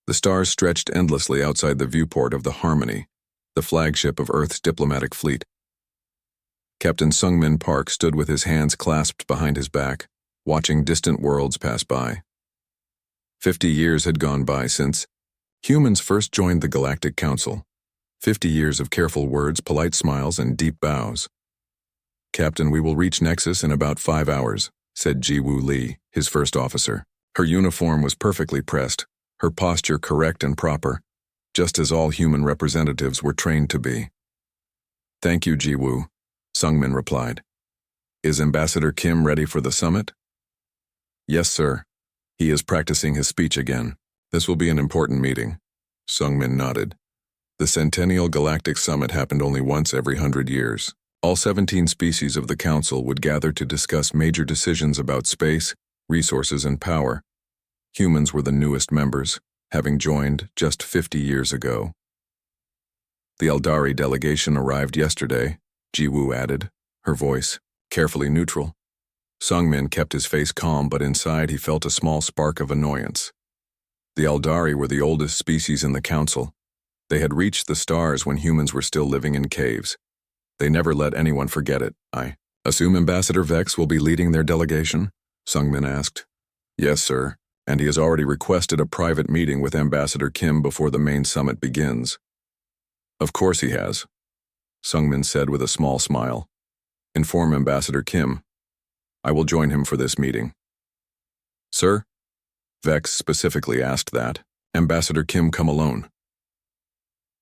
The stars stretched endlessly outside the viewport of the Harmony, the flagship of Earth's diplomatic fleet. Captain Sungmin Park stood with his hands clasped behind his back, watching distant worlds pass by. 50 years had gone by since humans first joined the Galactic Council. 50 years of careful words, polite smiles, and deep bows. "Captain, we will reach Nexus in about 5 hours," said Ji-Woo Lee, his first officer. Her uniform was perfectly pressed, her posture correct and proper, just as all human representatives were trained to be. "Thank you, Ji-Woo," Sungmin replied. "Is Ambassador Kim ready for the summit?" "Yes, sir. He is practicing his speech again. This will be an important meeting." Sungmin nodded. The Centennial Galactic Summit happened only once every 100 years. All 17 species of the Council would gather to discuss major decisions about space, resources, and power. Humans were the newest members, having joined just 50 years ago. "The Eldari delegation arrived yesterday," Ji-Woo added, her voice carefully neutral. Sungmin kept his face calm, but inside he felt a small spark of annoyance. The Eldari were the oldest species in the Council. They had reached the stars when humans were still living in caves. They never let anyone forget it. "I assume Ambassador Vex will be leading their delegation?" Sungmin asked. "Yes, sir, and he has already requested a private meeting with Ambassador Kim before the main summit begins." "Of course he has," Sungmin said with a small smile. "Inform Ambassador Kim. I will join him for this meeting." "Sir?" Vex specifically asked that Ambassador Kim come alone.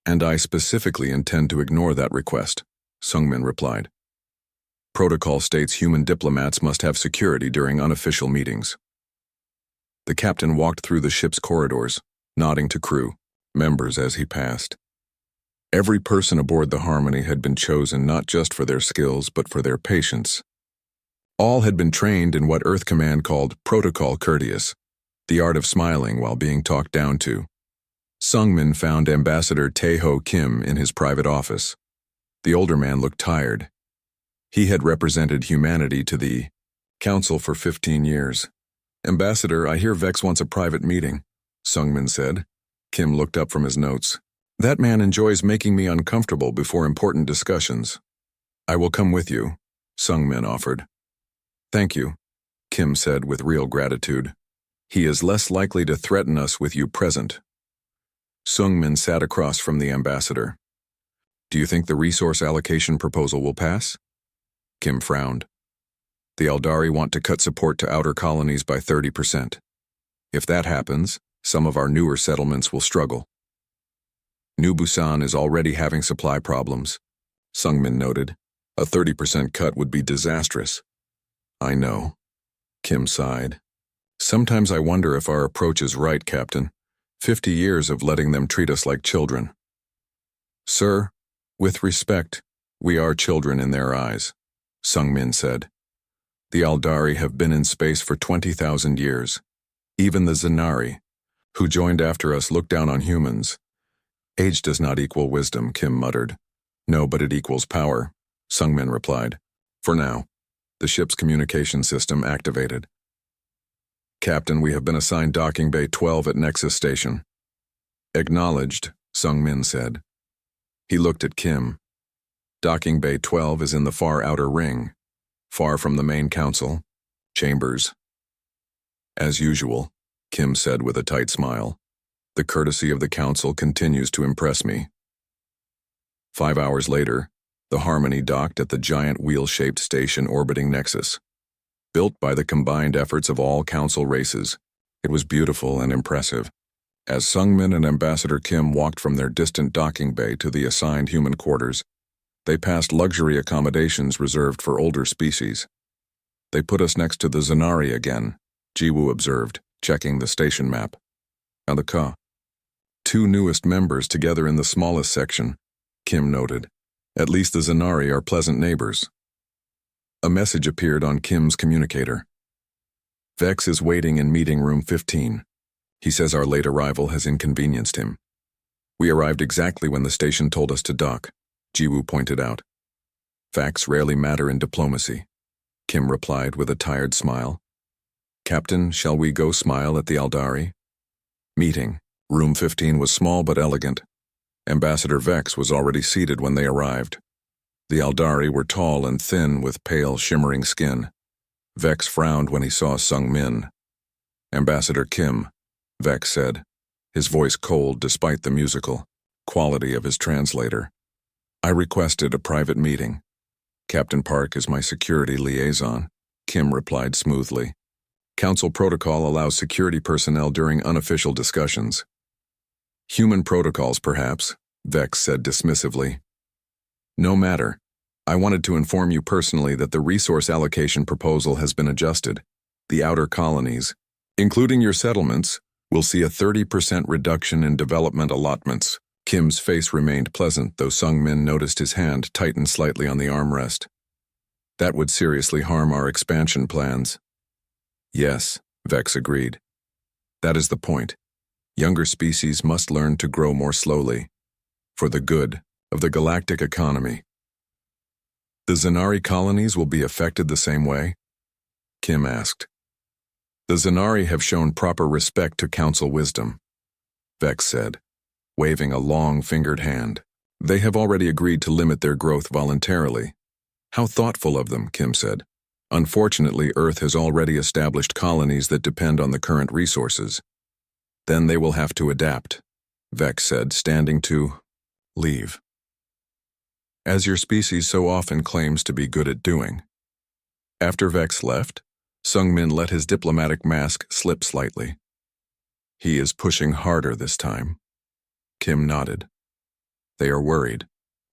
"And I specifically intend to ignore that request," Sungmin replied. "Protocol states human diplomats must have security during unofficial meetings." The captain walked through the ship's corridors, nodding to crew members as he passed. Every person aboard the Harmony had been chosen not just for their skills but for their patience. All had been trained in what Earth Command called Protocol Courteous, the art of smiling while being talked down to. Sungmin found Ambassador Tae-ho Kim in his private office. The older man looked tired. He had represented humanity to the Council for 15 years. "Ambassador, I hear Vex wants a private meeting," Sungmin said. Kim looked up from his notes. "That man enjoys making me uncomfortable before important discussions." "I will come with you," Sungmin offered. "Thank you," Kim said with real gratitude. "He is less likely to threaten us with you present." Sungmin sat across from the ambassador. "Do you think the resource allocation proposal will pass?" Kim frowned. "The Eldari want to cut support to outer colonies by 30%. If that happens, some of our newer settlements will struggle." "New Busan is already having supply problems," Sungmin noted. "A 30% cut would be disastrous." "I know," Kim sighed. "Sometimes I wonder if our approach is right, Captain. 50 years of letting them treat us like children." "Sir, with respect, we are children in their eyes," Sungmin said. "The Eldari have been in space for 20,000 years. Even the Zanari, who joined after us, look down on humans." "Age does not equal wisdom," Kim muttered. "No, but it equals power," Sungmin replied. "For now." The ship's communication system activated. "Captain, we have been assigned Docking Bay 12 at Nexus Station." "Acknowledged," Sungmin said. He looked at Kim. "Docking Bay 12 is in the far outer ring, far from the main council chambers." "As usual," Kim said with a tight smile. "The courtesy of the council continues to impress me." 5 hours later, the Harmony docked at the giant wheel-shaped station orbiting Nexus. Built by the combined efforts of all council races, it was beautiful and impressive. As Sungmin and Ambassador Kim walked from their distant docking bay to the assigned human quarters, they passed luxury accommodations reserved for older species. "They put us next to the Zanari again," Ji-Woo observed, checking the station map. "And the 2 newest members together in the smallest section," Kim noted. "At least the Zanari are pleasant neighbors." A message appeared on Kim's communicator. "Vex is waiting in meeting room 15. He says our late arrival has inconvenienced him." "We arrived exactly when the station told us to dock," Ji-Woo pointed out. "Facts rarely matter in diplomacy," Kim replied with a tired smile. "Captain, shall we go smile at the Eldari?" "Meeting," Room 15 was small but elegant. Ambassador Vex was already seated when they arrived. The Aldari were tall and thin with pale, shimmering skin. Vex frowned when he saw Sung Min. "Ambassador Kim," Vex said, his voice cold despite the musical quality of his translator. "I requested a private meeting. Captain Park is my security liaison," Kim replied smoothly. "Council protocol allows security personnel during unofficial discussions." "Human protocols, perhaps," Vex said dismissively. "No matter. I wanted to inform you personally that the resource allocation proposal has been adjusted. The outer colonies, including your settlements, will see a 30% reduction in development allotments." Kim's face remained pleasant, though Sung Min noticed his hand tighten slightly on the armrest. "That would seriously harm our expansion plans." "Yes," Vex agreed. "That is the point. Younger species must learn to grow more slowly, for the good of the galactic economy." "The Zanari colonies will be affected the same way?" Kim asked. "The Zanari have shown proper respect to council wisdom," Vex said, waving a long-fingered hand. "They have already agreed to limit their growth voluntarily." "How thoughtful of them," Kim said. "Unfortunately, Earth has already established colonies that depend on the current resources. Then they will have to adapt," Vex said, standing to leave. "As your species so often claims to be good at doing." After Vex left, Sung Min let his diplomatic mask slip slightly. "He is pushing harder this time." Kim nodded. "They are worried.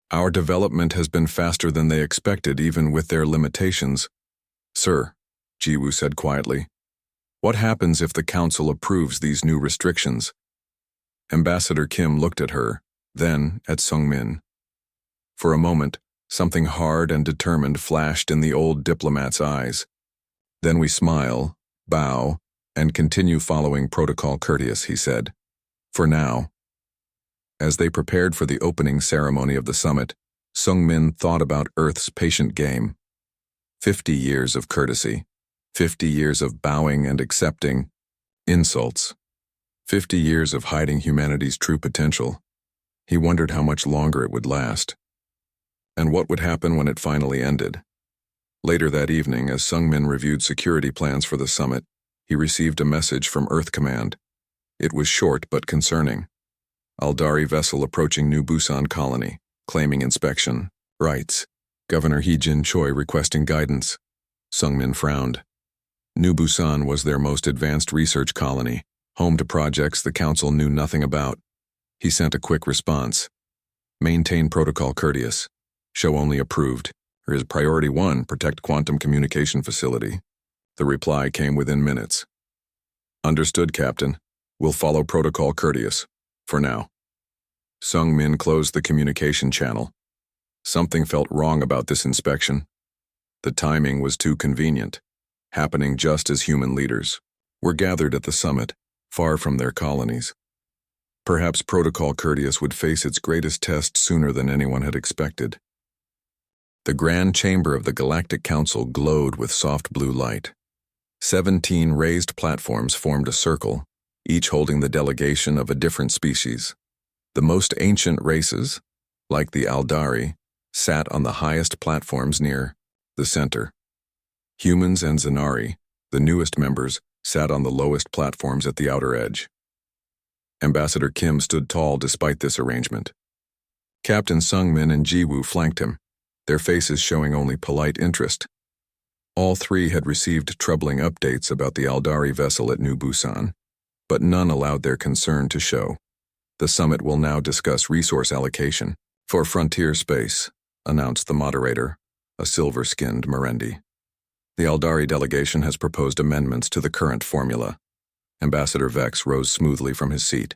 Our development has been faster than they expected, even with their limitations." "Sir," Jiwoo said quietly, "what happens if the council approves these new restrictions?" Ambassador Kim looked at her, then at Sung Min. For a moment, something hard and determined flashed in the old diplomat's eyes. "Then we smile, bow, and continue following protocol Courteous," he said. "For now." As they prepared for the opening ceremony of the summit, Sung Min thought about Earth's patient game. 50 years of courtesy, 50 years of bowing and accepting insults, 50 years of hiding humanity's true potential. He wondered how much longer it would last, and what would happen when it finally ended. Later that evening, as Sung Min reviewed security plans for the summit, he received a message from Earth Command. It was short but concerning. "Aldari vessel approaching New Busan colony, claiming inspection rights. Governor Hee-jin Choi requesting guidance." Sung Min frowned. New Busan was their most advanced research colony, home to projects the council knew nothing about. He sent a quick response. "Maintain protocol Courteous. Show only approved. Or is priority 1, protect quantum communication facility." The reply came within minutes. "Understood, Captain. We'll follow protocol Courteous. For now." Sung Min closed the communication channel. Something felt wrong about this inspection. The timing was too convenient, happening just as human leaders were gathered at the summit, far from their colonies. Perhaps protocol Courteous would face its greatest test sooner than anyone had expected. The grand chamber of the Galactic Council glowed with soft blue light. 17 raised platforms formed a circle, each holding the delegation of a different species. The most ancient races, like the Aldari, sat on the highest platforms near the center. Humans and Zanari, the newest members, sat on the lowest platforms at the outer edge. Ambassador Kim stood tall despite this arrangement. Captain Sung Min and Jiwoo flanked him, their faces showing only polite interest. All three had received troubling updates about the Aldari vessel at New Busan, but none allowed their concern to show. "The summit will now discuss resource allocation for frontier space," announced the moderator, a silver-skinned Merendi. "The Aldari delegation has proposed amendments to the current formula." Ambassador Vex rose smoothly from his seat.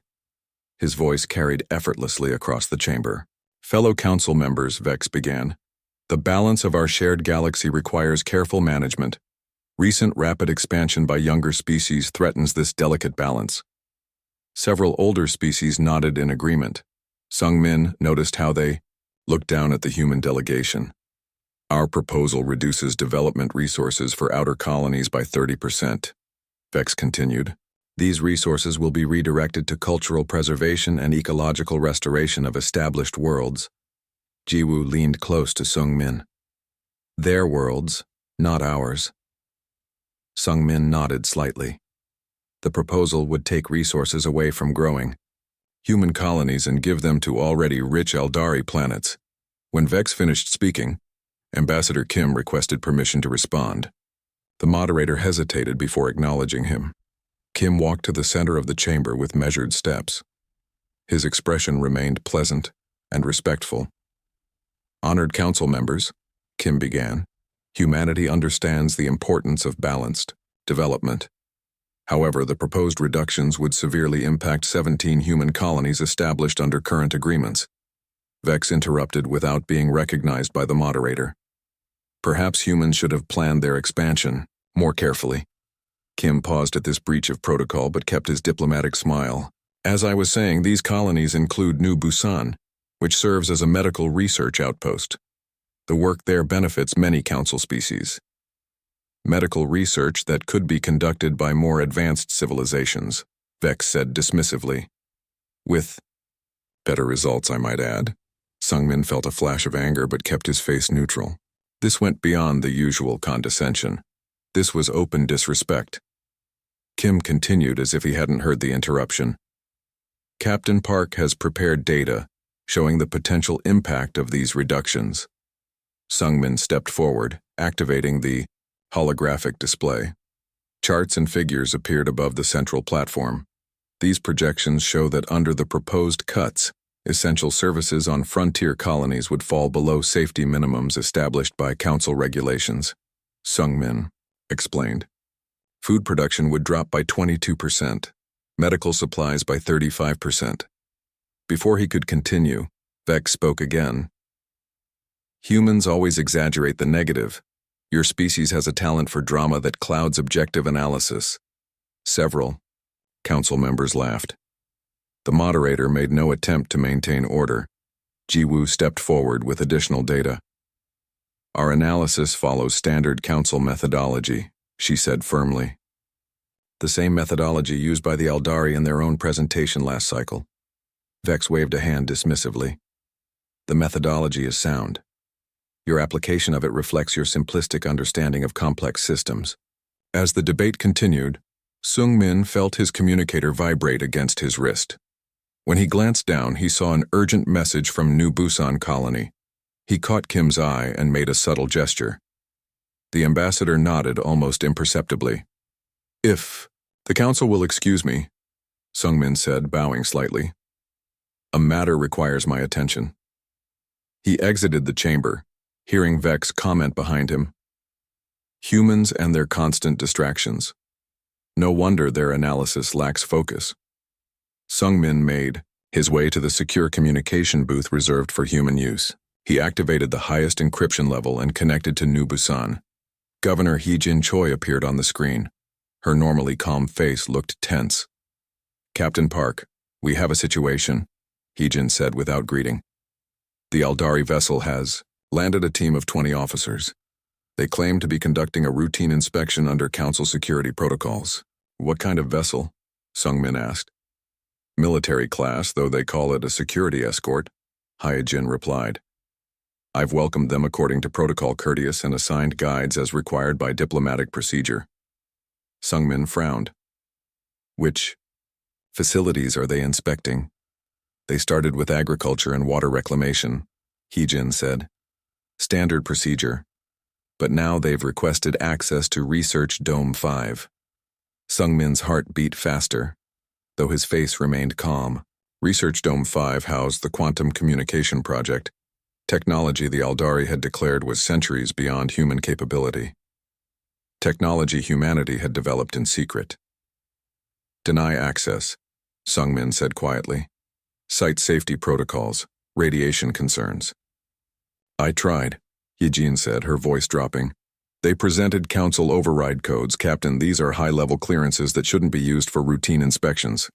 His voice carried effortlessly across the chamber. "Fellow council members," Vex began, "the balance of our shared galaxy requires careful management. Recent rapid expansion by younger species threatens this delicate balance." Several older species nodded in agreement. Sung Min noticed how they looked down at the human delegation. "Our proposal reduces development resources for outer colonies by 30%, Vex continued. These resources will be redirected to cultural preservation and ecological restoration of established worlds. Jiwoo leaned close to Sung-min. Their worlds, not ours. Sung-min nodded slightly. The proposal would take resources away from growing human colonies and give them to already rich Eldari planets. When Vex finished speaking, Ambassador Kim requested permission to respond. The moderator hesitated before acknowledging him. Kim walked to the center of the chamber with measured steps. His expression remained pleasant and respectful. Honored council members, Kim began, humanity understands the importance of balanced development. However, the proposed reductions would severely impact 17 human colonies established under current agreements. Vex interrupted without being recognized by the moderator. Perhaps humans should have planned their expansion more carefully. Kim paused at this breach of protocol but kept his diplomatic smile. As I was saying, these colonies include New Busan, which serves as a medical research outpost. The work there benefits many council species. Medical research that could be conducted by more advanced civilizations, Vex said dismissively. With better results, I might add. Sung-min felt a flash of anger but kept his face neutral. This went beyond the usual condescension. This was open disrespect. Kim continued as if he hadn't heard the interruption. Captain Park has prepared data showing the potential impact of these reductions. Sung-min stepped forward, activating the holographic display. Charts and figures appeared above the central platform. These projections show that under the proposed cuts, essential services on frontier colonies would fall below safety minimums established by council regulations. Sung-min explained. Food production would drop by 22%, medical supplies by 35%. Before he could continue, Vex spoke again. Humans always exaggerate the negative. Your species has a talent for drama that clouds objective analysis. Several council members laughed. The moderator made no attempt to maintain order. Jiwoo stepped forward with additional data. Our analysis follows standard council methodology, she said firmly. The same methodology used by the Eldari in their own presentation last cycle. Vex waved a hand dismissively. The methodology is sound. Your application of it reflects your simplistic understanding of complex systems. As the debate continued, Sung-min felt his communicator vibrate against his wrist. When he glanced down, he saw an urgent message from New Busan Colony. He caught Kim's eye and made a subtle gesture. The ambassador nodded almost imperceptibly. If the council will excuse me, Sung-min said, bowing slightly. A matter requires my attention. He exited the chamber, hearing Vex comment behind him. Humans and their constant distractions. No wonder their analysis lacks focus. Sung-min made his way to the secure communication booth reserved for human use. He activated the highest encryption level and connected to New Busan. Governor Hee-jin Choi appeared on the screen. Her normally calm face looked tense. Captain Park, we have a situation, Hee-jin said without greeting. The Eldari vessel has landed a team of 20 officers. They claim to be conducting a routine inspection under council security protocols. What kind of vessel? Sung-min asked. Military class, though they call it a security escort, Hye-jin replied. I've welcomed them according to protocol Courteous and assigned guides as required by diplomatic procedure. Sung-min frowned. Which facilities are they inspecting? They started with agriculture and water reclamation, Hee-jin said. Standard procedure. But now they've requested access to Research Dome 5. Sung-min's heart beat faster, though his face remained calm. Research Dome 5 housed the quantum communication project, technology the Eldari had declared was centuries beyond human capability. Technology humanity had developed in secret. Deny access, Sung-min said quietly. Site safety protocols, radiation concerns. I tried, Hee-jin said, her voice dropping. They presented council override codes. Captain, these are high-level clearances that shouldn't be used for routine inspections.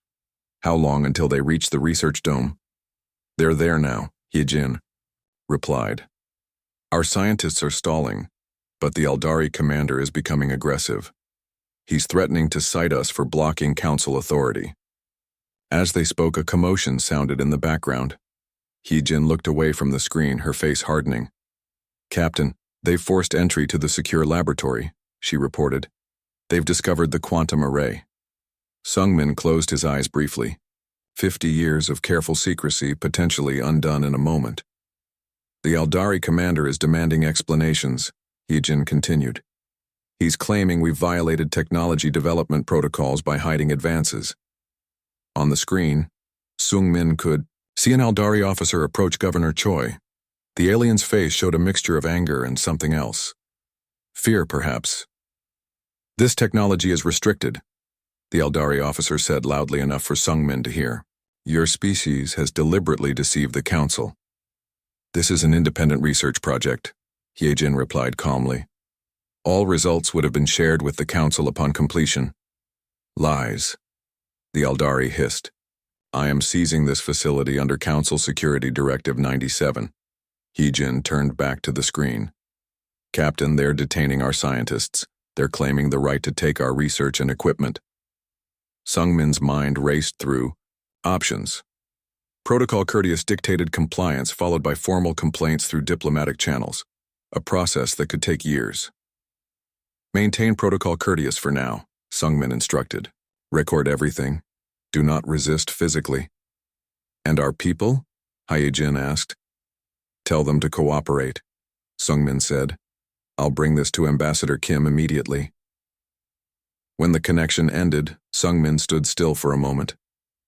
How long until they reach the research dome? They're there now, Hee-jin replied. Our scientists are stalling, but the Eldari commander is becoming aggressive. He's threatening to cite us for blocking council authority." As they spoke, a commotion sounded in the background. Hee-Jin looked away from the screen, her face hardening. "Captain, they've forced entry to the secure laboratory," she reported. "They've discovered the quantum array." Sungmin closed his eyes briefly. 50 years of careful secrecy potentially undone in a moment. "The Eldari commander is demanding explanations," Hee-Jin continued. "He's claiming we've violated technology development protocols by hiding advances." On the screen, Sungmin could see an Eldari officer approach Governor Choi. The alien's face showed a mixture of anger and something else. Fear, perhaps. "This technology is restricted," the Eldari officer said loudly enough for Sungmin to hear. "Your species has deliberately deceived the council." "This is an independent research project," Hee-Jin replied calmly. "All results would have been shared with the council upon completion." "Lies," the Eldari hissed. "I am seizing this facility under Council Security Directive 97. Hee-Jin turned back to the screen. "Captain, they're detaining our scientists. They're claiming the right to take our research and equipment." Sungmin's mind raced through options. Protocol Courteous dictated compliance, followed by formal complaints through diplomatic channels, a process that could take years. "Maintain Protocol Courteous for now," Sungmin instructed. "Record everything. Do not resist physically." "And our people?" Hee-Jin asked. "Tell them to cooperate," Sungmin said. "I'll bring this to Ambassador Kim immediately." When the connection ended, Sungmin stood still for a moment.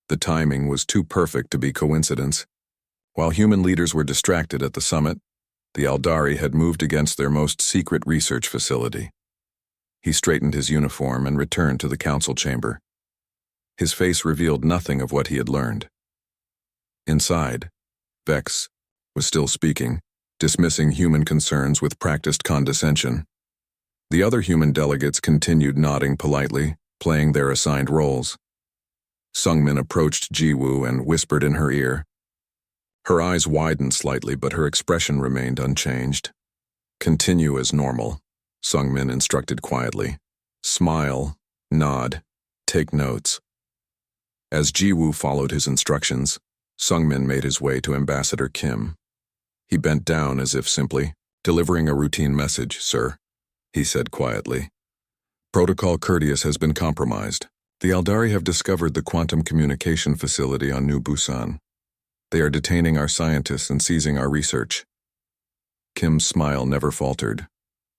The timing was too perfect to be coincidence. While human leaders were distracted at the summit, the Eldari had moved against their most secret research facility. He straightened his uniform and returned to the council chamber. His face revealed nothing of what he had learned. Inside, Vex was still speaking, dismissing human concerns with practiced condescension. The other human delegates continued nodding politely, playing their assigned roles. Sungmin approached Jiwoo and whispered in her ear. Her eyes widened slightly, but her expression remained unchanged. "Continue as normal," Sungmin instructed quietly. "Smile, nod, take notes." As Jiwoo followed his instructions, Sungmin made his way to Ambassador Kim. He bent down as if simply delivering a routine message. "Sir," he said quietly. "Protocol Courteous has been compromised. The Eldari have discovered the quantum communication facility on New Busan. They are detaining our scientists and seizing our research." Kim's smile never faltered,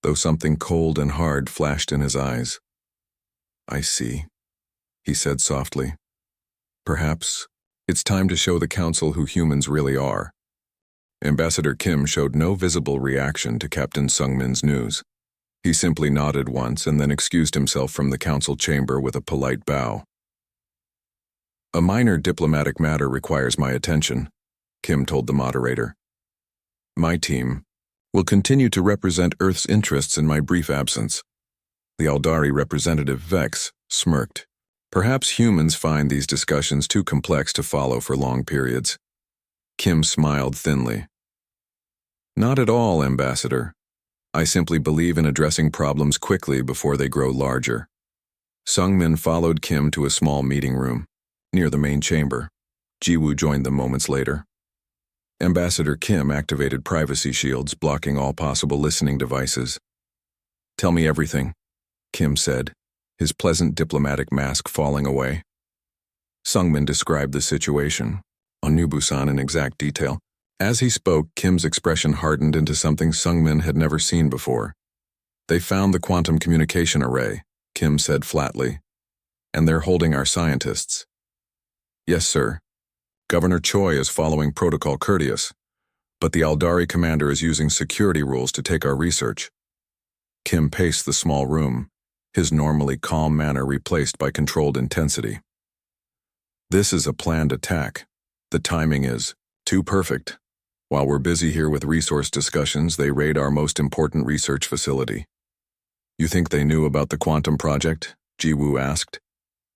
though something cold and hard flashed in his eyes. "I see," he said softly. "Perhaps it's time to show the council who humans really are." Ambassador Kim showed no visible reaction to Captain Sungmin's news. He simply nodded once and then excused himself from the council chamber with a polite bow. "A minor diplomatic matter requires my attention," Kim told the moderator. "My team will continue to represent Earth's interests in my brief absence." The Eldari representative Vex smirked. "Perhaps humans find these discussions too complex to follow for long periods." Kim smiled thinly. "Not at all, Ambassador. I simply believe in addressing problems quickly before they grow larger." Sungmin followed Kim to a small meeting room near the main chamber. Jiwoo joined them moments later. Ambassador Kim activated privacy shields, blocking all possible listening devices. "Tell me everything," Kim said, his pleasant diplomatic mask falling away. Sungmin described the situation on New Busan in exact detail. As he spoke, Kim's expression hardened into something Sungmin had never seen before. "They found the quantum communication array," Kim said flatly, "and they're holding our scientists." "Yes, sir. Governor Choi is following Protocol Courteous, but the Eldari commander is using security rules to take our research." Kim paced the small room, his normally calm manner replaced by controlled intensity. "This is a planned attack. The timing is too perfect. While we're busy here with resource discussions, they raid our most important research facility." "You think they knew about the quantum project?" Jiwoo asked.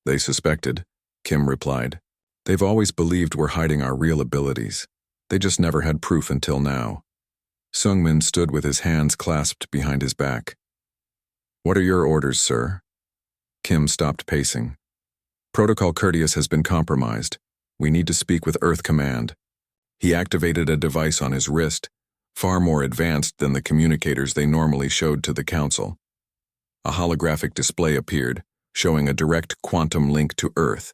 "They suspected," Kim replied. "They've always believed we're hiding our real abilities. They just never had proof until now." Sungmin stood with his hands clasped behind his back. "What are your orders, sir?" Kim stopped pacing. Protocol Courteous has been compromised. We need to speak with Earth Command. He activated a device on his wrist, far more advanced than the communicators they normally showed to the Council. A holographic display appeared, showing a direct quantum link to Earth,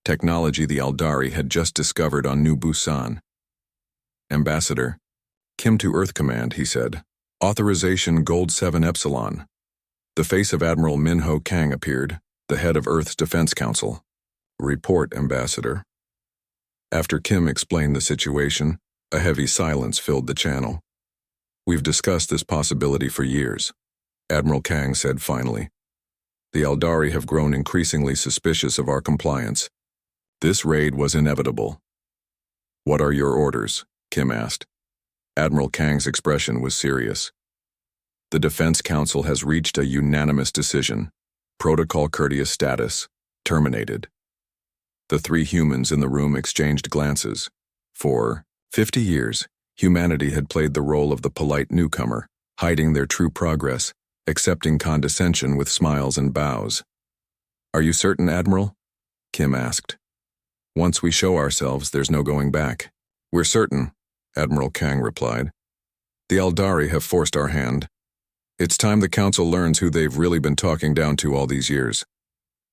technology the Aldari had just discovered on New Busan. Ambassador, Kim to Earth Command, he said. Authorization Gold 7 Epsilon. The face of Admiral Min-Ho Kang appeared, the head of Earth's Defense Council. Report, Ambassador. After Kim explained the situation, a heavy silence filled the channel. We've discussed this possibility for years, Admiral Kang said finally. The Aldari have grown increasingly suspicious of our compliance. This raid was inevitable. What are your orders? Kim asked. Admiral Kang's expression was serious. The Defense Council has reached a unanimous decision. Protocol Courteous status terminated. The three humans in the room exchanged glances. For 50 years, humanity had played the role of the polite newcomer, hiding their true progress, accepting condescension with smiles and bows. Are you certain, Admiral? Kim asked. Once we show ourselves, there's no going back. We're certain, Admiral Kang replied. The Aldari have forced our hand. It's time the Council learns who they've really been talking down to all these years.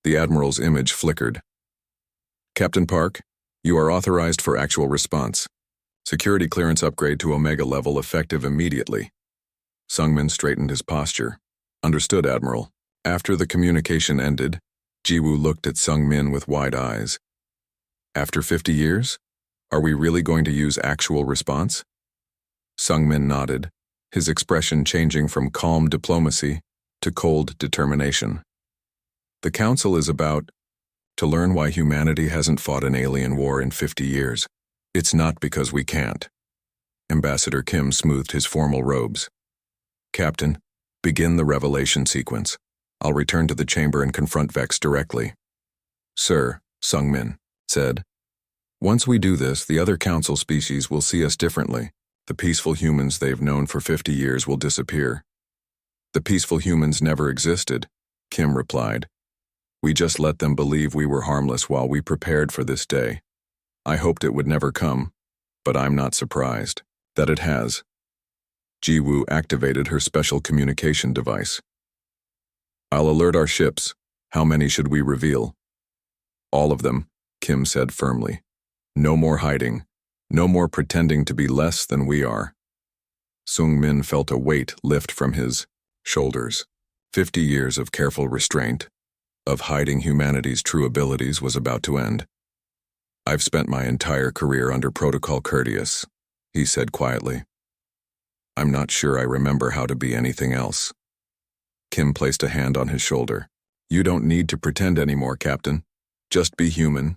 The Admiral's image flickered. Captain Park, you are authorized for actual response. Security clearance upgrade to Omega level effective immediately. Sungmin straightened his posture. Understood, Admiral. After the communication ended, Jiwoo looked at Sungmin with wide eyes. After 50 years? Are we really going to use actual response? Sungmin nodded, his expression changing from calm diplomacy to cold determination. The Council is about to learn why humanity hasn't fought an alien war in 50 years. It's not because we can't. Ambassador Kim smoothed his formal robes. Captain, begin the revelation sequence. I'll return to the chamber and confront Vex directly. Sir, Sungmin said. Once we do this, the other Council species will see us differently. The peaceful humans they've known for 50 years will disappear. The peaceful humans never existed, Kim replied. We just let them believe we were harmless while we prepared for this day. I hoped it would never come, but I'm not surprised that it has. Jiwoo activated her special communication device. I'll alert our ships. How many should we reveal? All of them, Kim said firmly. No more hiding. No more pretending to be less than we are. Sungmin felt a weight lift from his shoulders. 50 years of careful restraint, of hiding humanity's true abilities, was about to end. I've spent my entire career under Protocol Courteous, he said quietly. I'm not sure I remember how to be anything else. Kim placed a hand on his shoulder. You don't need to pretend anymore, Captain. Just be human.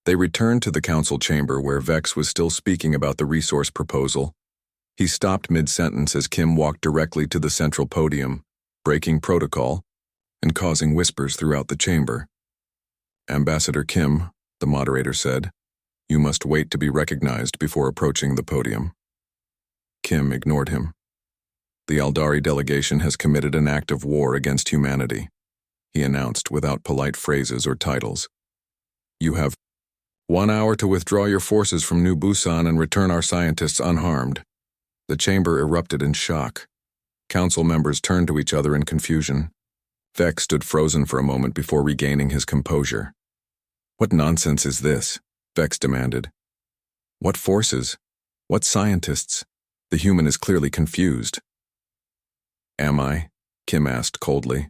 They returned to the Council chamber where Vex was still speaking about the resource proposal. He stopped mid-sentence as Kim walked directly to the central podium, breaking protocol and causing whispers throughout the chamber. Ambassador Kim, the moderator said, you must wait to be recognized before approaching the podium. Kim ignored him. The Aldari delegation has committed an act of war against humanity, he announced without polite phrases or titles. You have 1 hour to withdraw your forces from New Busan and return our scientists unharmed. The chamber erupted in shock. Council members turned to each other in confusion. Vex stood frozen for a moment before regaining his composure. What nonsense is this? Vex demanded. What forces? What scientists? The human is clearly confused. Am I? Kim asked coldly.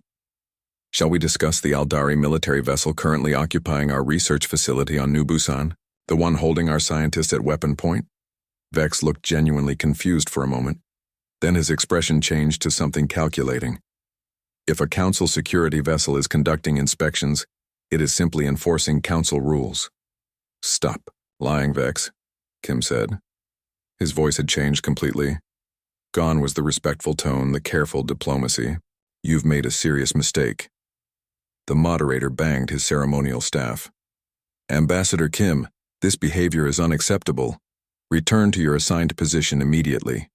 Shall we discuss the Aldari military vessel currently occupying our research facility on New Busan, the one holding our scientists at weapon point? Vex looked genuinely confused for a moment. Then his expression changed to something calculating. If a Council security vessel is conducting inspections, it is simply enforcing Council rules. Stop lying, Vex, Kim said. His voice had changed completely. Gone was the respectful tone, the careful diplomacy. You've made a serious mistake. The moderator banged his ceremonial staff. Ambassador Kim, this behavior is unacceptable. Return to your assigned position immediately.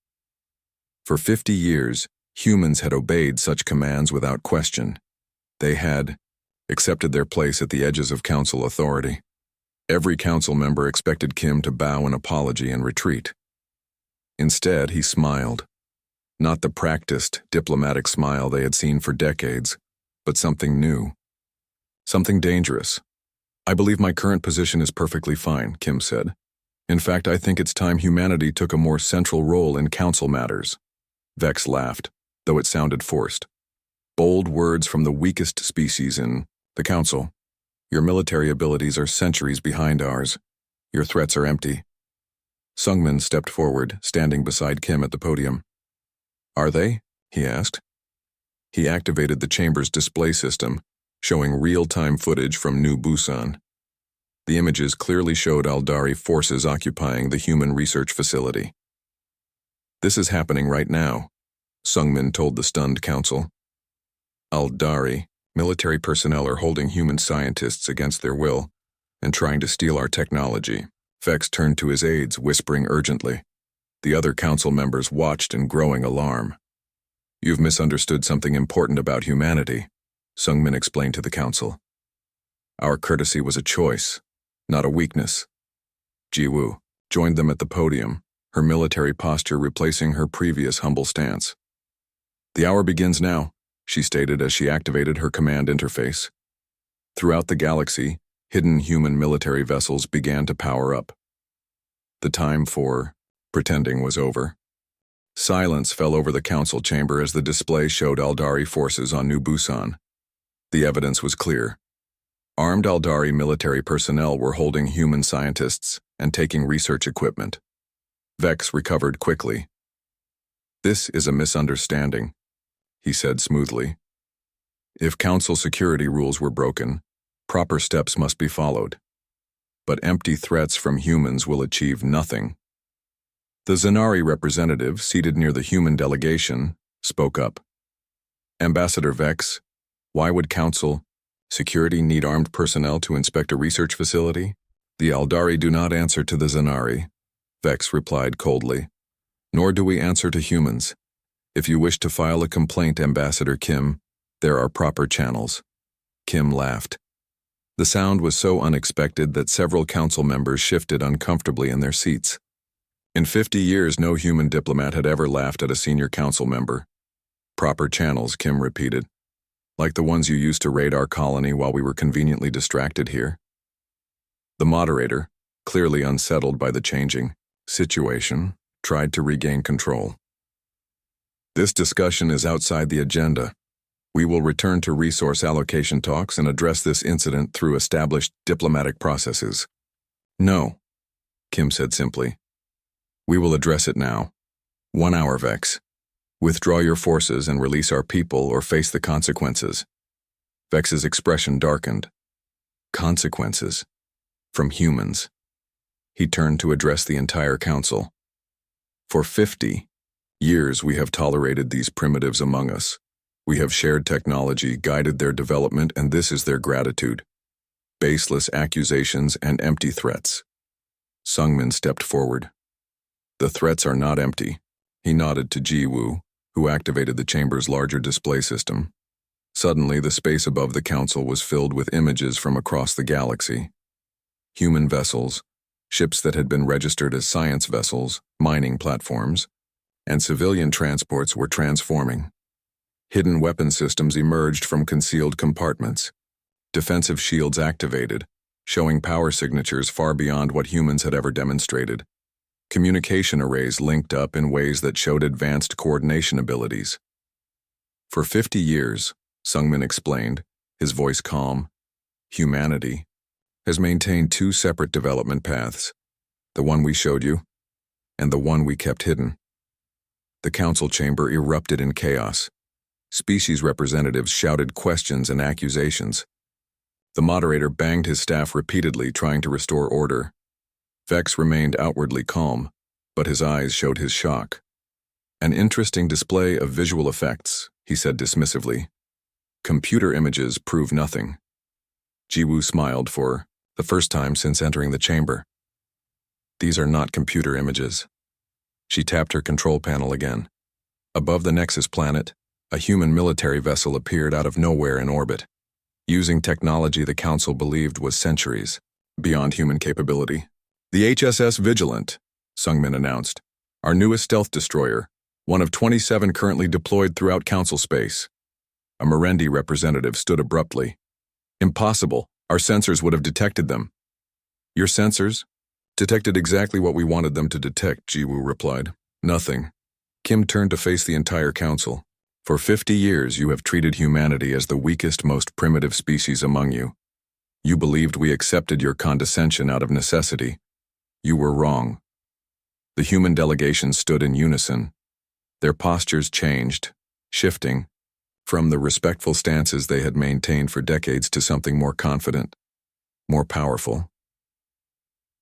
For 50 years, humans had obeyed such commands without question. They had accepted their place at the edges of council authority. Every council member expected Kim to bow an apology and retreat. Instead, he smiled. Not the practiced, diplomatic smile they had seen for decades, but something new. Something dangerous. "I believe my current position is perfectly fine," Kim said. "In fact, I think it's time humanity took a more central role in council matters." Vex laughed, though it sounded forced. "Bold words from the weakest species in the council. Your military abilities are centuries behind ours. Your threats are empty." Sungmin stepped forward, standing beside Kim at the podium. "Are they?" he asked. He activated the chamber's display system, showing real-time footage from New Busan. The images clearly showed Aldari forces occupying the human research facility. "This is happening right now," Sungmin told the stunned council. "Aldari, military personnel are holding human scientists against their will and trying to steal our technology." Vex turned to his aides, whispering urgently. The other council members watched in growing alarm. "You've misunderstood something important about humanity," Sungmin explained to the council. "Our courtesy was a choice, not a weakness." Jiwoo joined them at the podium, her military posture replacing her previous humble stance. "The hour begins now," she stated as she activated her command interface. Throughout the galaxy, hidden human military vessels began to power up. The time for pretending was over. Silence fell over the council chamber as the display showed Aldari forces on New Busan. The evidence was clear. Armed Aldari military personnel were holding human scientists and taking research equipment. Vex recovered quickly. "This is a misunderstanding," he said smoothly. "If council security rules were broken, proper steps must be followed. But empty threats from humans will achieve nothing." The Zanari representative, seated near the human delegation, spoke up. "Ambassador Vex, why would council security need armed personnel to inspect a research facility?" "The Aldari do not answer to the Zanari," Vex replied coldly. "Nor do we answer to humans. If you wish to file a complaint, Ambassador Kim, there are proper channels." Kim laughed. The sound was so unexpected that several council members shifted uncomfortably in their seats. In 50 years, no human diplomat had ever laughed at a senior council member. "Proper channels," Kim repeated. "Like the ones you used to raid our colony while we were conveniently distracted here?" The moderator, clearly unsettled by the changing situation, tried to regain control. "This discussion is outside the agenda. We will return to resource allocation talks and address this incident through established diplomatic processes." "No," Kim said simply. "We will address it now. 1 hour, Vex. Withdraw your forces and release our people or face the consequences." Vex's expression darkened. Consequences? From humans. He turned to address the entire council. "For 50 years we have tolerated these primitives among us. We have shared technology, guided their development, and this is their gratitude. Baseless accusations and empty threats." Sungmin stepped forward. "The threats are not empty." He nodded to Jiwoo, who activated the chamber's larger display system. Suddenly, the space above the council was filled with images from across the galaxy. Human vessels, ships that had been registered as science vessels, mining platforms, and civilian transports were transforming. Hidden weapon systems emerged from concealed compartments. Defensive shields activated, showing power signatures far beyond what humans had ever demonstrated. Communication arrays linked up in ways that showed advanced coordination abilities. "For 50 years, Sungmin explained, his voice calm, humanity has maintained 2 separate development paths, the one we showed you, and the one we kept hidden." The council chamber erupted in chaos. Species representatives shouted questions and accusations. The moderator banged his staff repeatedly, trying to restore order. Vex remained outwardly calm, but his eyes showed his shock. "An interesting display of visual effects," he said dismissively. "Computer images prove nothing." Jiwoo smiled for the first time since entering the chamber. "These are not computer images." She tapped her control panel again. Above the Nexus planet, A human military vessel appeared out of nowhere in orbit, using technology the Council believed was centuries beyond human capability. The HSS Vigilant, Sungmin announced, our newest stealth destroyer, one of 27 currently deployed throughout Council space. A Merendi representative stood abruptly. Impossible. Our sensors would have detected them. Your sensors? Detected exactly what we wanted them to detect, Jiwoo replied. Nothing. Kim turned to face the entire Council. For 50 years you have treated humanity as the weakest, most primitive species among you. You believed we accepted your condescension out of necessity. You were wrong. The human delegation stood in unison. Their postures changed, shifting from the respectful stances they had maintained for decades to something more confident, more powerful.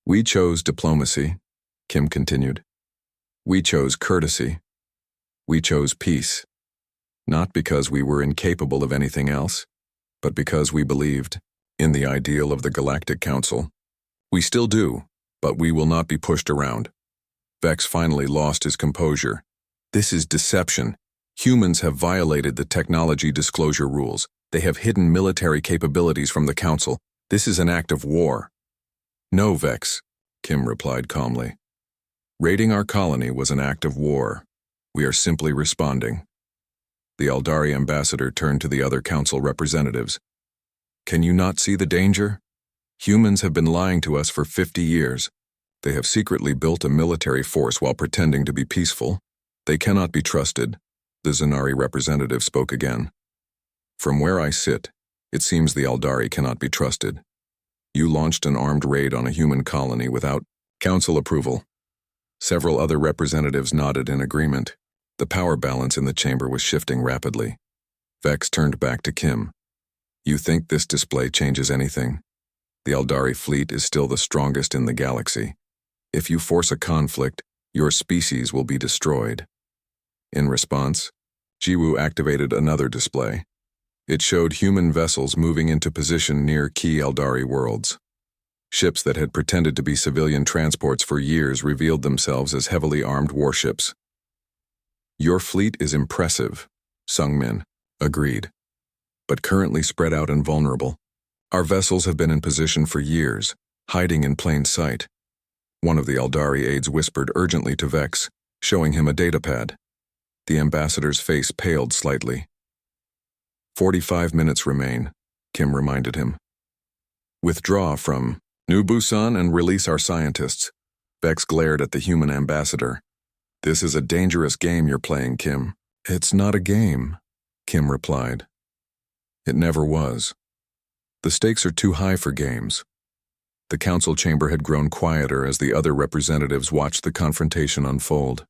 We chose diplomacy, Kim continued. We chose courtesy. We chose peace. Not because we were incapable of anything else, but because we believed in the ideal of the Galactic Council. We still do, but we will not be pushed around. Vex finally lost his composure. This is deception. Humans have violated the technology disclosure rules. They have hidden military capabilities from the Council. This is an act of war. No, Vex, Kim replied calmly. Raiding our colony was an act of war. We are simply responding. The Aldari ambassador turned to the other Council representatives. Can you not see the danger? Humans have been lying to us for 50 years. They have secretly built a military force while pretending to be peaceful. They cannot be trusted. The Zanari representative spoke again. From where I sit, it seems the Aldari cannot be trusted. You launched an armed raid on a human colony without Council approval. Several other representatives nodded in agreement. The power balance in the chamber was shifting rapidly. Vex turned back to Kim. You think this display changes anything? The Aldari fleet is still the strongest in the galaxy. If you force a conflict, your species will be destroyed. In response, Jiwoo activated another display. It showed human vessels moving into position near key Aldari worlds. Ships that had pretended to be civilian transports for years revealed themselves as heavily armed warships. Your fleet is impressive, Sungmin agreed, but currently spread out and vulnerable. Our vessels have been in position for years, hiding in plain sight. One of the Aldari aides whispered urgently to Vex, showing him a datapad. The ambassador's face paled slightly. 45 minutes remain, Kim reminded him. Withdraw from New Busan and release our scientists. Vex glared at the human ambassador. This is a dangerous game you're playing, Kim. It's not a game, Kim replied. It never was. The stakes are too high for games. The council chamber had grown quieter as the other representatives watched the confrontation unfold.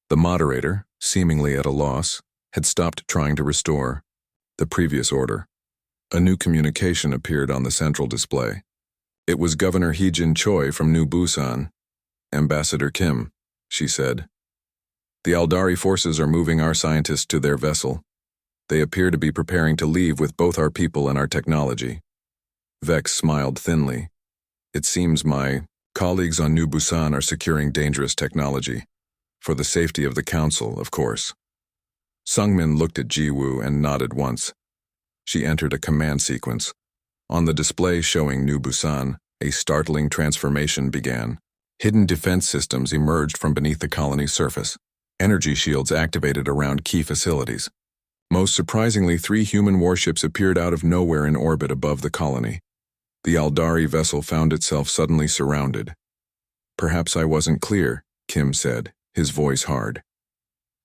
The moderator, seemingly at a loss, had stopped trying to restore the previous order. A new communication appeared on the central display. It was Governor Hee-jin Choi from New Busan. Ambassador Kim, she said. The Aldari forces are moving our scientists to their vessel. They appear to be preparing to leave with both our people and our technology. Vex smiled thinly. It seems my colleagues on New Busan are securing dangerous technology. For the safety of the council, of course. Sungmin looked at Jiwoo and nodded once. She entered a command sequence. On the display showing New Busan, a startling transformation began. Hidden defense systems emerged from beneath the colony's surface. Energy shields activated around key facilities. Most surprisingly, 3 human warships appeared out of nowhere in orbit above the colony. The Aldari vessel found itself suddenly surrounded. Perhaps I wasn't clear, Kim said, his voice hard.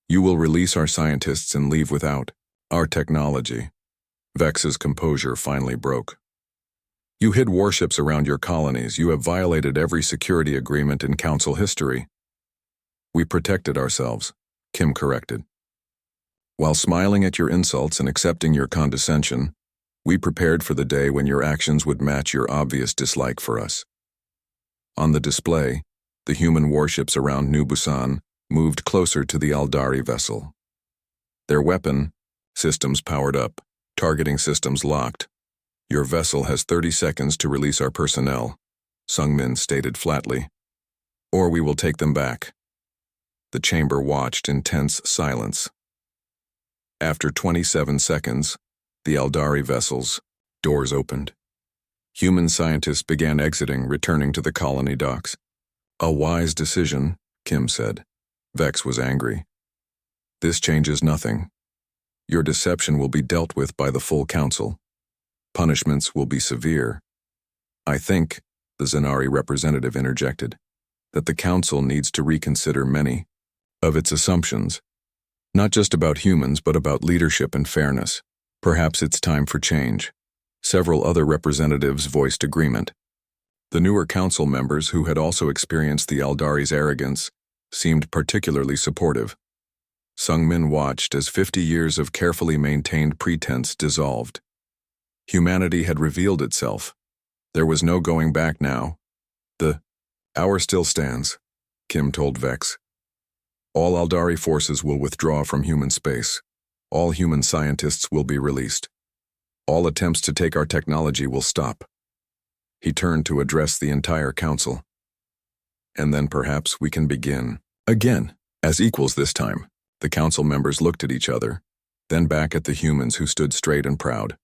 You will release our scientists and leave without our technology. Vex's composure finally broke. You hid warships around your colonies. You have violated every security agreement in Council history. We protected ourselves, Kim corrected. While smiling at your insults and accepting your condescension, we prepared for the day when your actions would match your obvious dislike for us. On the display, the human warships around New Busan moved closer to the Aldari vessel. Their weapon systems powered up, targeting systems locked. Your vessel has 30 seconds to release our personnel, Sungmin stated flatly. Or we will take them back. The chamber watched in tense silence. After 27 seconds, the Aldari vessel's doors opened. Human scientists began exiting, returning to the colony docks. A wise decision, Kim said. Vex was angry. This changes nothing. Your deception will be dealt with by the full council. Punishments will be severe. I think, the Zenari representative interjected, that the council needs to reconsider many of its assumptions. Not just about humans, but about leadership and fairness. Perhaps it's time for change. Several other representatives voiced agreement. The newer council members, who had also experienced the Aldari's arrogance, seemed particularly supportive. Sung-min watched as 50 years of carefully maintained pretense dissolved. Humanity had revealed itself. There was no going back now. The hour still stands, Kim told Vex. All Aldari forces will withdraw from human space. All human scientists will be released. All attempts to take our technology will stop. He turned to address the entire council. And then perhaps we can begin. Again, as equals this time, the council members looked at each other, then back at the humans who stood straight and proud.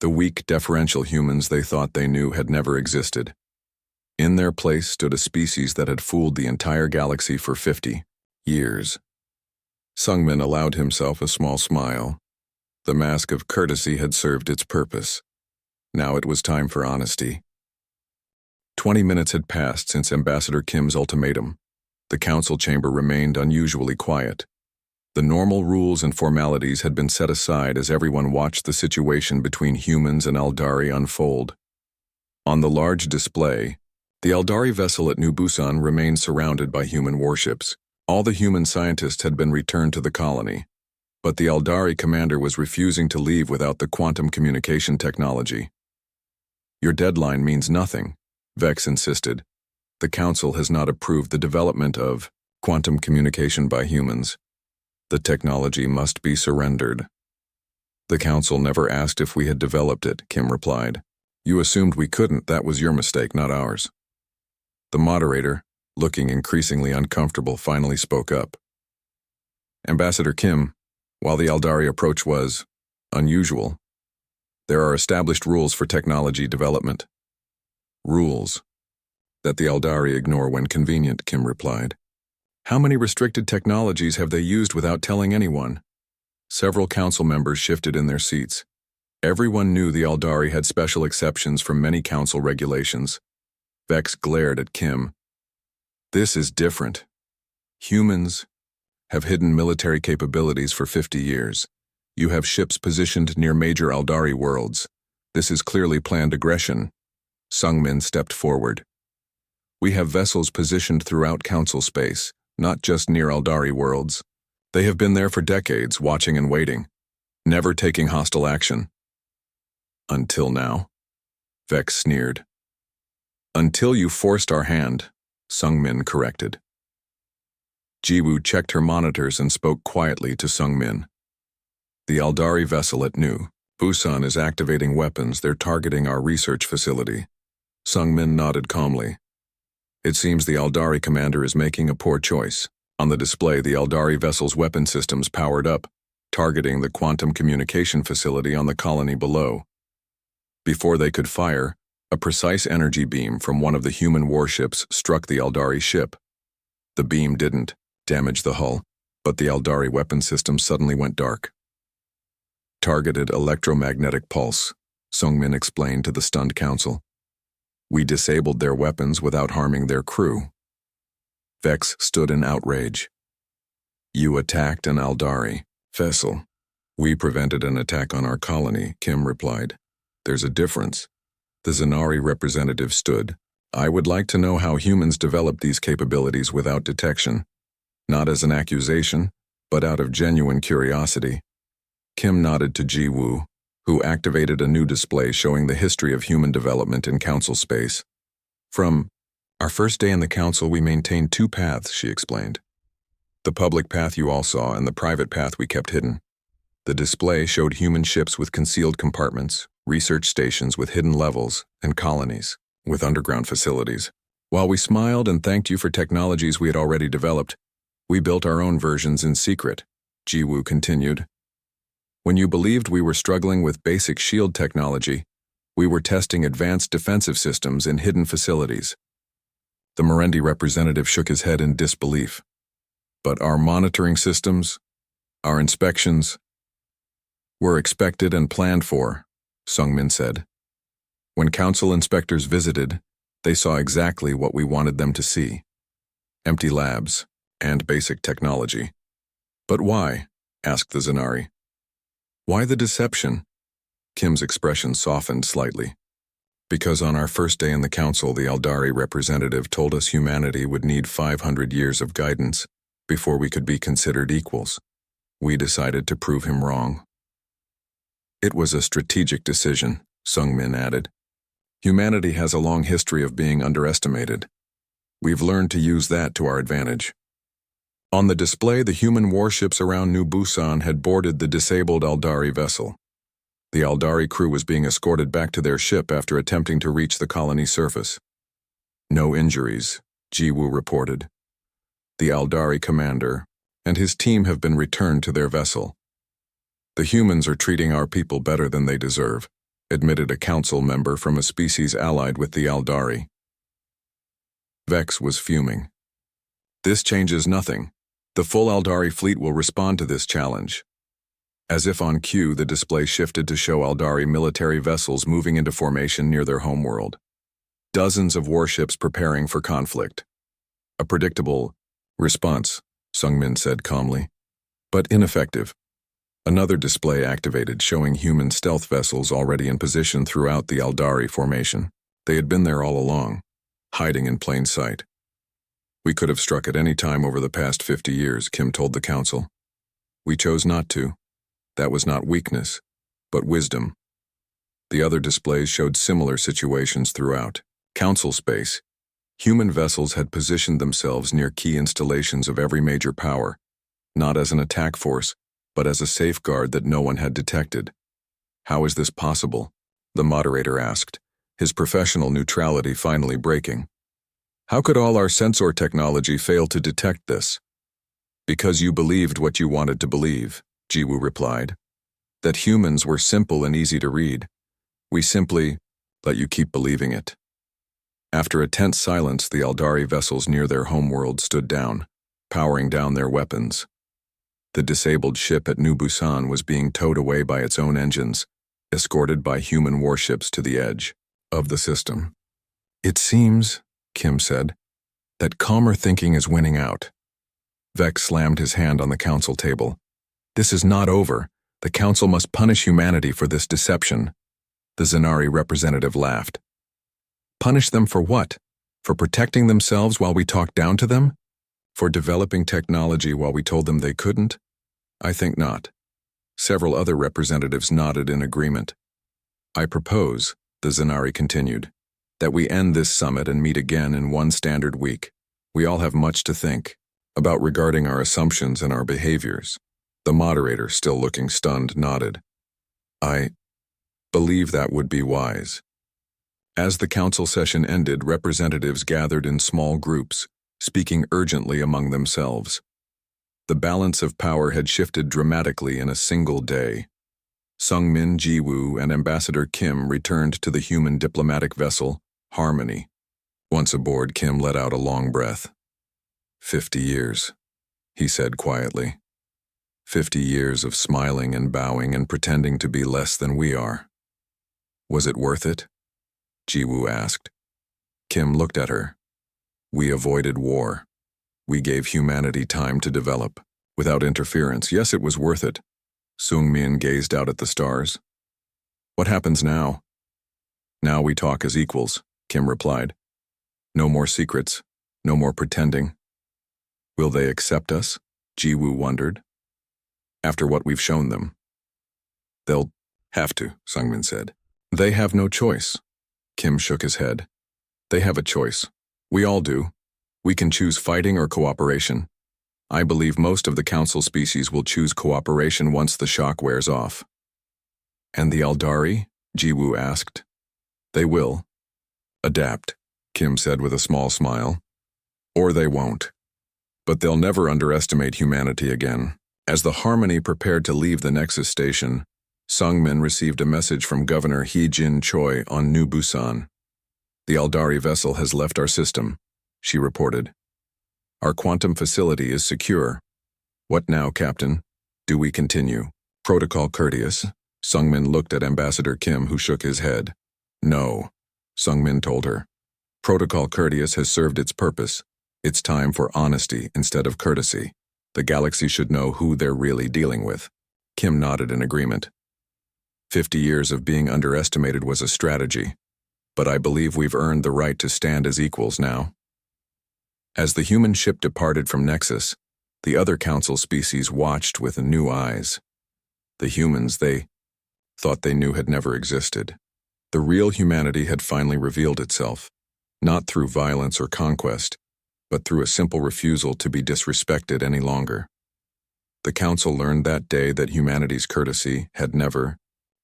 The weak, deferential humans they thought they knew had never existed. In their place stood a species that had fooled the entire galaxy for 50 years. Sung-min allowed himself a small smile. The mask of courtesy had served its purpose. Now it was time for honesty. 20 minutes had passed since Ambassador Kim's ultimatum. The council chamber remained unusually quiet. The normal rules and formalities had been set aside as everyone watched the situation between humans and Aldari unfold. On the large display, the Aldari vessel at New Busan remained surrounded by human warships. All the human scientists had been returned to the colony, but the Aldari commander was refusing to leave without the quantum communication technology. Your deadline means nothing, Vex insisted. The council has not approved the development of quantum communication by humans. The technology must be surrendered. The council never asked if we had developed it, Kim replied. You assumed we couldn't. That was your mistake, not ours. The moderator, looking increasingly uncomfortable, finally spoke up. Ambassador Kim, while the Aldari approach was unusual, there are established rules for technology development. Rules that the Aldari ignore when convenient, Kim replied. How many restricted technologies have they used without telling anyone? Several council members shifted in their seats. Everyone knew the Aldari had special exceptions from many council regulations. Vex glared at Kim. This is different. Humans have hidden military capabilities for 50 years. You have ships positioned near major Aldari worlds. This is clearly planned aggression. Sung-min stepped forward. We have vessels positioned throughout council space, not just near Aldari worlds. They have been there for decades, watching and waiting, never taking hostile action. Until now, Vex sneered. Until you forced our hand, Sung-min corrected. Jiwoo checked her monitors and spoke quietly to Sung-min. The Aldari vessel at New Busan is activating weapons. They're targeting our research facility. Sung-min nodded calmly. It seems the Aldari commander is making a poor choice. On the display, the Aldari vessel's weapon systems powered up, targeting the quantum communication facility on the colony below. Before they could fire, a precise energy beam from one of the human warships struck the Aldari ship. The beam didn't damage the hull, but the Aldari weapon system suddenly went dark. Targeted electromagnetic pulse, Sung-min explained to the stunned council. We disabled their weapons without harming their crew. Vex stood in outrage. You attacked an Aldari vessel. We prevented an attack on our colony, Kim replied. There's a difference. The Zenari representative stood. I would like to know how humans develop these capabilities without detection. Not as an accusation, but out of genuine curiosity. Kim nodded to Jiwoo, who activated a new display showing the history of human development in council space. From our first day in the council, we maintained two paths, she explained. The public path you all saw and the private path we kept hidden. The display showed human ships with concealed compartments, research stations with hidden levels, and colonies with underground facilities. While we smiled and thanked you for technologies we had already developed, we built our own versions in secret, Jiwoo continued. When you believed we were struggling with basic shield technology, we were testing advanced defensive systems in hidden facilities. The Merendi representative shook his head in disbelief. But our monitoring systems, our inspections, were expected and planned for, Sung-min said. When council inspectors visited, they saw exactly what we wanted them to see. Empty labs and basic technology. But why? Asked the Zanari. Why the deception? Kim's expression softened slightly. Because on our first day in the council, the Aldari representative told us humanity would need 500 years of guidance before we could be considered equals. We decided to prove him wrong. It was a strategic decision, Sung-min added. Humanity has a long history of being underestimated. We've learned to use that to our advantage. On the display, the human warships around New Busan had boarded the disabled Aldari vessel. The Aldari crew was being escorted back to their ship after attempting to reach the colony surface. No injuries, Ji-woo reported. The Aldari commander and his team have been returned to their vessel. The humans are treating our people better than they deserve, admitted a council member from a species allied with the Aldari. Vex was fuming. This changes nothing. The full Aldari fleet will respond to this challenge. As if on cue, the display shifted to show Aldari military vessels moving into formation near their homeworld. Dozens of warships preparing for conflict. A predictable response, Sung-min said calmly, but ineffective. Another display activated, showing human stealth vessels already in position throughout the Aldari formation. They had been there all along, hiding in plain sight. We could have struck at any time over the past 50 years, Kim told the council. We chose not to. That was not weakness, but wisdom. The other displays showed similar situations throughout. Council space. Human vessels had positioned themselves near key installations of every major power, not as an attack force, but as a safeguard that no one had detected. How is this possible? The moderator asked, his professional neutrality finally breaking. How could all our sensor technology fail to detect this? Because you believed what you wanted to believe, Ji-woo replied. That humans were simple and easy to read. We simply let you keep believing it. After a tense silence, the Aldari vessels near their homeworld stood down, powering down their weapons. The disabled ship at New Busan was being towed away by its own engines, escorted by human warships to the edge of the system. It seems, Kim said, that calmer thinking is winning out. Vex slammed his hand on the council table. This is not over. The council must punish humanity for this deception. The Zanari representative laughed. Punish them for what? For protecting themselves while we talked down to them? For developing technology while we told them they couldn't? I think not. Several other representatives nodded in agreement. I propose, the Zanari continued, that we end this summit and meet again in one standard week. We all have much to think about regarding our assumptions and our behaviors. The moderator, still looking stunned, nodded. I believe that would be wise. As the council session ended, representatives gathered in small groups, speaking urgently among themselves. The balance of power had shifted dramatically in a single day. Sung-min, Ji-woo, and Ambassador Kim returned to the human diplomatic vessel, Harmony. Once aboard, Kim let out a long breath. 50 years, he said quietly. 50 years of smiling and bowing and pretending to be less than we are. Was it worth it? Ji-woo asked. Kim looked at her. We avoided war. We gave humanity time to develop, without interference. Yes, it was worth it. Sung-min gazed out at the stars. What happens now? Now we talk as equals, Kim replied. No more secrets, no more pretending. Will they accept us? Ji-woo wondered. After what we've shown them. They'll have to, Sung-min said. They have no choice. Kim shook his head. They have a choice. We all do. We can choose fighting or cooperation. I believe most of the council species will choose cooperation once the shock wears off. And the Aldari? Ji-woo asked. They will. Adapt, Kim said with a small smile. Or they won't. But they'll never underestimate humanity again. As the Harmony prepared to leave the Nexus station, Sungmin received a message from Governor He-Jin Choi on New Busan. "The Aldari vessel has left our system," she reported. "Our quantum facility is secure." "What now, Captain? Do we continue?" "Protocol Courteous." Sungmin looked at Ambassador Kim, who shook his head. "No," Sungmin told her. "Protocol Courteous has served its purpose. It's time for honesty instead of courtesy. The galaxy should know who they're really dealing with." Kim nodded in agreement. 50 years of being underestimated was a strategy, but I believe we've earned the right to stand as equals now. As the human ship departed from Nexus, the other Council species watched with new eyes. The humans they thought they knew had never existed. The real humanity had finally revealed itself, not through violence or conquest, but through a simple refusal to be disrespected any longer. The Council learned that day that humanity's courtesy had never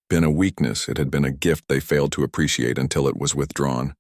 been a weakness, it had been a gift they failed to appreciate until it was withdrawn.